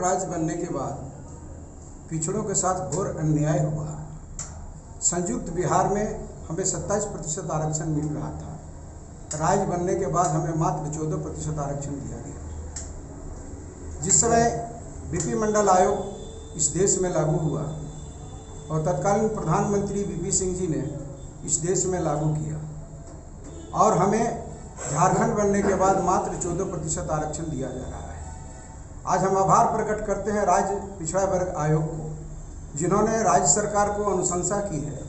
राज्य बनने के बाद पिछड़ों के साथ घोर अन्याय हुआ। संयुक्त बिहार में हमें 27% आरक्षण मिल रहा था। राज्य बनने के बाद हमें मात्र 14% आरक्षण दिया गया। जिस समय बीपी मंडल आयोग इस देश में लागू हुआ और तत्कालीन प्रधानमंत्री वीपी सिंह जी ने इस देश में लागू किया और हमें झारखंड बनने के बाद मात्र 14% आरक्षण दिया जा रहा है। आज हम आभार प्रकट करते हैं राज्य पिछड़ा वर्ग आयोग को, जिन्होंने राज्य सरकार को अनुशंसा की है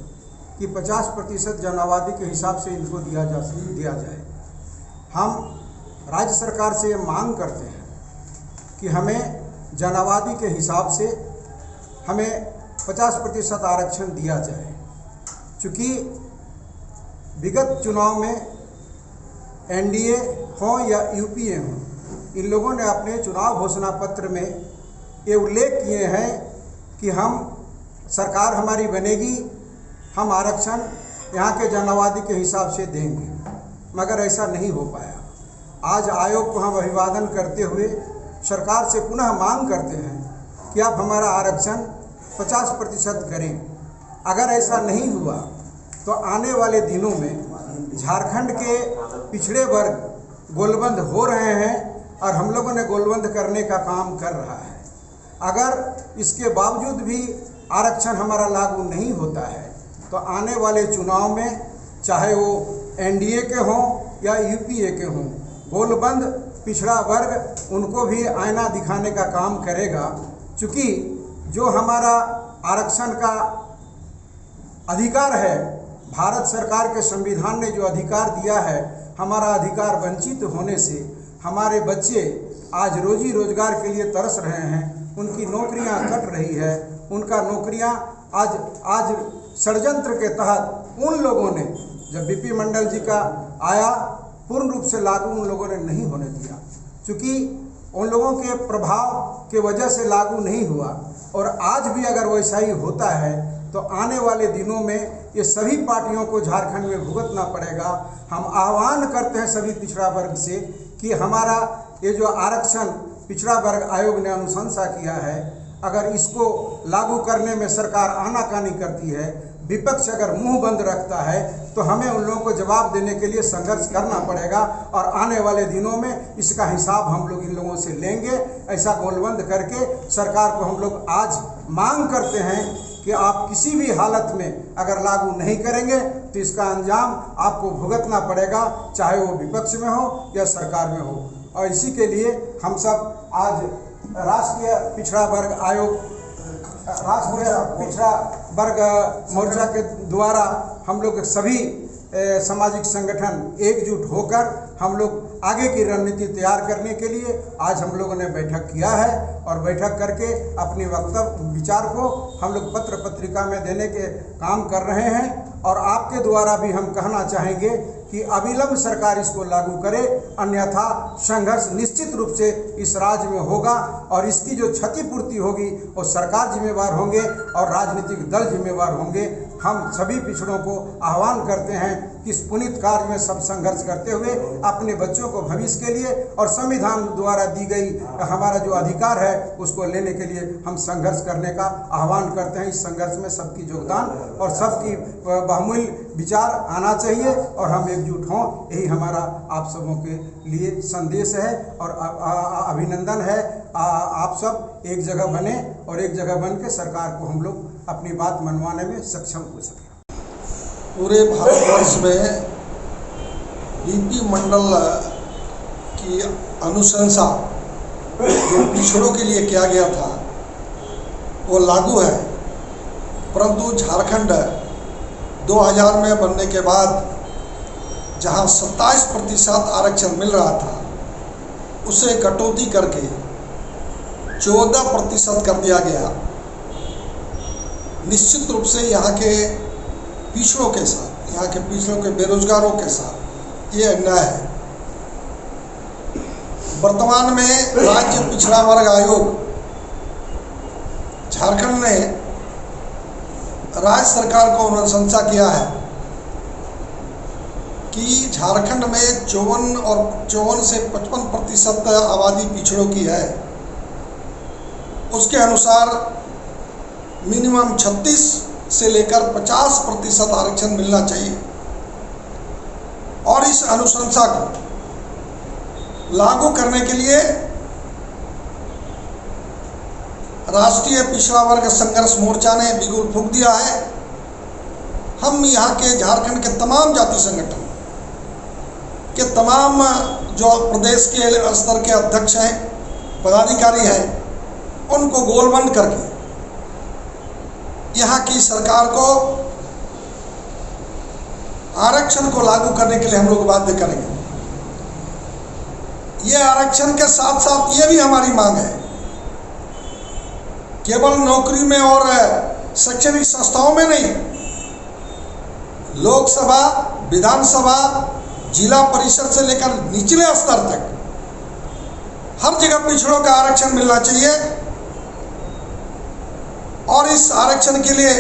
कि 50% जन आबादी के हिसाब से इनको दिया जाए। हम राज्य सरकार से ये मांग करते हैं कि हमें जन आबादी के हिसाब से हमें 50% आरक्षण दिया जाए। चूँकि विगत चुनाव में एनडीए हो या यूपीए हो, इन लोगों ने अपने चुनाव घोषणा पत्र में ये उल्लेख किए हैं कि हम सरकार हमारी बनेगी, हम आरक्षण यहाँ के जन आबादी के हिसाब से देंगे, मगर ऐसा नहीं हो पाया। आज आयोग को हम अभिवादन करते हुए सरकार से पुनः मांग करते हैं कि आप हमारा आरक्षण 50% करें। अगर ऐसा नहीं हुआ तो आने वाले दिनों में झारखंड के पिछड़े वर्ग गोलबंद हो रहे हैं और हम लोगों ने गोलबंद करने का काम कर रहा है। अगर इसके बावजूद भी आरक्षण हमारा लागू नहीं होता है तो आने वाले चुनाव में चाहे वो एनडीए के हों या यूपीए के हों, गोलबंद पिछड़ा वर्ग उनको भी आईना दिखाने का काम करेगा। चूँकि जो हमारा आरक्षण का अधिकार है, भारत सरकार के संविधान ने जो अधिकार दिया है, हमारा अधिकार वंचित होने से हमारे बच्चे आज रोजी रोजगार के लिए तरस रहे हैं, उनकी नौकरियां कट रही है, उनका नौकरियां आज षड्यंत्र के तहत उन लोगों ने, जब बीपी मंडल जी का आया, पूर्ण रूप से लागू उन लोगों ने नहीं होने दिया। चूँकि उन लोगों के प्रभाव के वजह से लागू नहीं हुआ और आज भी अगर वैसा ही होता है तो आने वाले दिनों में ये सभी पार्टियों को झारखंड में भुगतना पड़ेगा। हम आह्वान करते हैं सभी पिछड़ा वर्ग से कि हमारा ये जो आरक्षण पिछड़ा वर्ग आयोग ने अनुशंसा किया है, अगर इसको लागू करने में सरकार आनाकानी करती है, विपक्ष अगर मुंह बंद रखता है, तो हमें उन लोगों को जवाब देने के लिए संघर्ष करना पड़ेगा और आने वाले दिनों में इसका हिसाब हम लोग इन लोगों से लेंगे। ऐसा गोलबंद करके सरकार को हम लोग आज मांग करते हैं कि आप किसी भी हालत में अगर लागू नहीं करेंगे तो इसका अंजाम आपको भुगतना पड़ेगा, चाहे वो विपक्ष में हो या सरकार में हो। और इसी के लिए हम सब आज राष्ट्रीय पिछड़ा वर्ग आयोग, राष्ट्रीय पिछड़ा वर्ग मोर्चा के द्वारा हम लोग सभी सामाजिक संगठन एकजुट होकर हम लोग आगे की रणनीति तैयार करने के लिए आज हम लोगों ने बैठक किया है और बैठक करके अपनी वक्तव्य विचार को हम लोग पत्र पत्रिका में देने के काम कर रहे हैं। और आपके द्वारा भी हम कहना चाहेंगे कि अविलंब सरकार इसको लागू करे, अन्यथा संघर्ष निश्चित रूप से इस राज्य में होगा और इसकी जो क्षतिपूर्ति होगी वो सरकार जिम्मेवार होंगे और राजनीतिक दल जिम्मेवार होंगे। हम सभी पिछड़ों को आह्वान करते हैं कि इस पुनीत कार्य में सब संघर्ष करते हुए अपने बच्चों को भविष्य के लिए और संविधान द्वारा दी गई हमारा जो अधिकार है उसको लेने के लिए हम संघर्ष करने का आह्वान करते हैं। इस संघर्ष में सबकी योगदान और सबकी बहुमूल्य विचार आना चाहिए और हम एकजुट हों, यही हमारा आप सबों के लिए संदेश है और अभिनंदन है। आप सब एक जगह बने और एक जगह बन के सरकार को हम लोग अपनी बात मनवाने में सक्षम हो सकें। पूरे भारतवर्ष में बीपी मंडल की अनुशंसा जो पिछड़ों के लिए किया गया था वो लागू है, परंतु झारखंड 2000 में बनने के बाद जहां 27% आरक्षण मिल रहा था उसे कटौती करके 14% कर दिया गया। निश्चित रूप से यहाँ के पिछड़ों के साथ, यहाँ के पिछड़ों के बेरोजगारों के साथ ये अन्याय है। वर्तमान में राज्य पिछड़ा वर्ग आयोग झारखंड ने राज्य सरकार को अनुशंसा किया है कि झारखंड में 54 से 55% आबादी पिछड़ों की है उसके अनुसार मिनिमम 36 से लेकर 50% आरक्षण मिलना चाहिए। और इस अनुशंसा को लागू करने के लिए राष्ट्रीय पिछड़ा वर्ग संघर्ष मोर्चा ने बिगुल फूंक दिया है। हम यहाँ के झारखंड के तमाम जाति संगठन के तमाम जो प्रदेश के स्तर के अध्यक्ष हैं, पदाधिकारी हैं, उनको गोलबंद करके यहाँ की सरकार को आरक्षण को लागू करने के लिए हम लोग बाध्य करेंगे। ये आरक्षण के साथ साथ ये भी हमारी मांग है, केवल नौकरी में और शैक्षणिक संस्थाओं में नहीं, लोकसभा, विधानसभा, जिला परिषद से लेकर निचले स्तर तक हर जगह पिछड़ों का आरक्षण मिलना चाहिए। और इस आरक्षण के लिए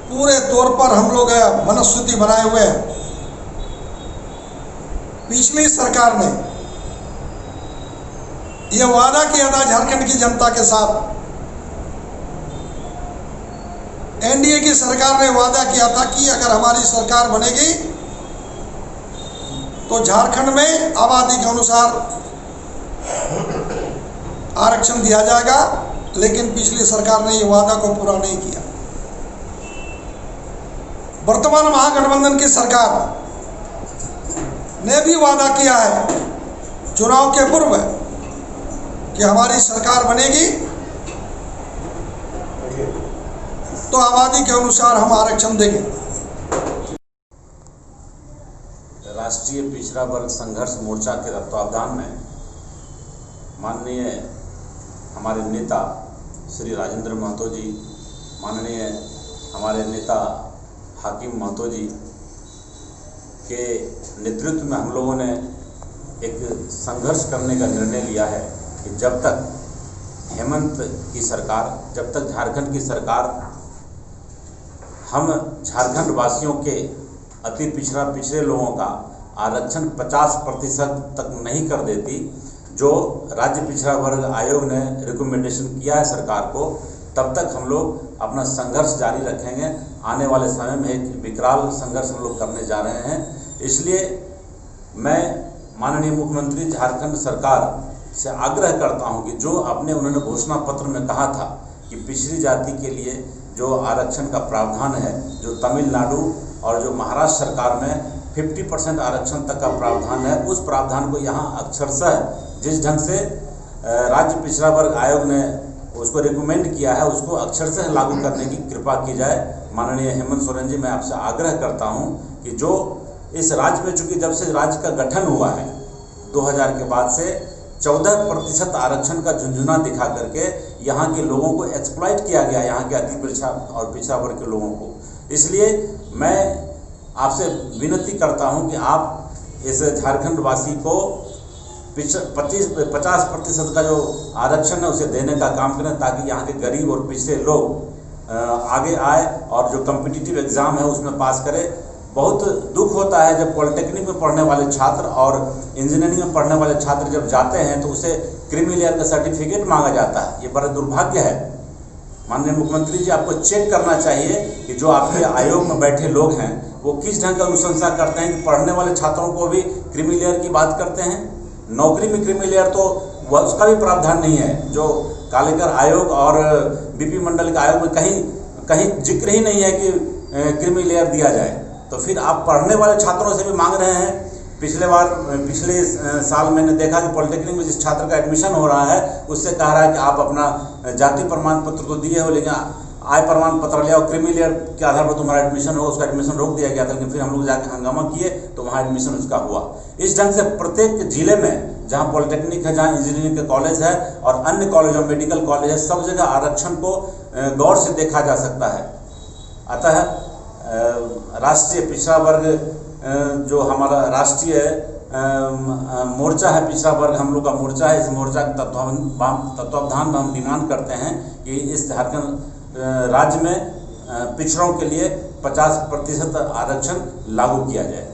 पूरे तौर पर हम लोग मनस्थिति बनाए हुए हैं। पिछली सरकार ने यह वादा किया था झारखंड की जनता के साथ, एनडीए की सरकार ने वादा किया था कि अगर हमारी सरकार बनेगी तो झारखंड में आबादी के अनुसार आरक्षण दिया जाएगा, लेकिन पिछली सरकार ने यह वादा को पूरा नहीं किया। वर्तमान महागठबंधन की सरकार ने भी वादा किया है चुनाव के पूर्व कि हमारी सरकार बनेगी तो आबादी के अनुसार हम आरक्षण देंगे। राष्ट्रीय पिछड़ा वर्ग संघर्ष मोर्चा के तत्वावधान में माननीय हमारे नेता श्री राजेंद्र महतो जी, माननीय हमारे नेता हाकिम महतो जी के नेतृत्व में हम लोगों ने एक संघर्ष करने का निर्णय लिया है कि जब तक हेमंत की सरकार, जब तक झारखंड की सरकार हम झारखंड वासियों के अति पिछड़े लोगों का आरक्षण 50% तक नहीं कर देती, जो राज्य पिछड़ा वर्ग आयोग ने रिकमेंडेशन किया है सरकार को, तब तक हम लोग अपना संघर्ष जारी रखेंगे। आने वाले समय में एक विकराल संघर्ष हम लोग करने जा रहे हैं। इसलिए मैं माननीय मुख्यमंत्री झारखंड सरकार से आग्रह करता हूं कि जो अपने उन्होंने घोषणा पत्र में कहा था कि पिछड़ी जाति के लिए जो आरक्षण का प्रावधान है, जो तमिलनाडु और जो महाराष्ट्र सरकार में 50% आरक्षण तक का प्रावधान है, उस प्रावधान को यहाँ अक्षरशः जिस ढंग से राज्य पिछड़ा वर्ग आयोग ने उसको रिकमेंड किया है, उसको अक्षरशः लागू करने की कृपा की जाए। माननीय हेमंत सोरेन जी, मैं आपसे आग्रह करता हूं कि जो इस राज्य में, चूंकि जब से राज्य का गठन हुआ है 2000 के बाद से 14% आरक्षण का झुंझुना दिखा करके यहाँ के लोगों को एक्सप्लॉइट किया गया, यहाँ के अति पिछड़ा और पिछड़ा वर्ग के लोगों को। इसलिए मैं आपसे विनती करता हूं कि आप इस झारखंड वासी को 50% का जो आरक्षण है उसे देने का काम करें, ताकि यहाँ के गरीब और पिछड़े लोग आगे आए और जो कॉम्पिटिटिव एग्ज़ाम है उसमें पास करें। बहुत दुख होता है जब पॉलिटेक्निक में पढ़ने वाले छात्र और इंजीनियरिंग में पढ़ने वाले छात्र जब जाते हैं तो उसे क्रीमी लेयर का सर्टिफिकेट मांगा जाता है। ये बड़ा दुर्भाग्य है। माननीय मुख्यमंत्री जी, आपको चेक करना चाहिए कि जो आपके आयोग में बैठे लोग हैं वो किस ढंग का अनुशंसा करते हैं कि पढ़ने वाले छात्रों को भी क्रीमी लेयर की बात करते हैं। नौकरी में क्रीमी लेयर तो वह उसका भी प्रावधान नहीं है, जो कालेकर आयोग और बीपी मंडल के आयोग में कहीं जिक्र ही नहीं है कि क्रीमी लेयर दिया जाए। तो फिर आप पढ़ने वाले छात्रों से भी मांग रहे हैं। पिछले साल मैंने देखा कि पॉलिटेक्निक में जिस छात्र का एडमिशन हो रहा है उससे कह रहा है कि आप अपना जाति प्रमाण पत्र तो दिए हो, लेकिन आय प्रमाण पत्र लिया और क्रीमी लेयर के आधार पर तुम्हारा एडमिशन होगा। उसका एडमिशन रोक दिया गया था, लेकिन फिर हम लोग जाकर हंगामा किए तो वहाँ एडमिशन उसका हुआ। इस ढंग से प्रत्येक जिले में जहाँ पॉलिटेक्निक है, जहाँ इंजीनियरिंग के कॉलेज है और अन्य कॉलेज और मेडिकल कॉलेज है, सब जगह आरक्षण को गौर से देखा जा सकता है। अतः राष्ट्रीय पिछड़ा वर्ग जो हमारा राष्ट्रीय मोर्चा है, पिछड़ा वर्ग हम लोग का मोर्चा है, इस मोर्चा के तत्वावधान में हम डिमांड करते हैं कि इस झारखंड राज्य में पिछड़ों के लिए 50% आरक्षण लागू किया जाए।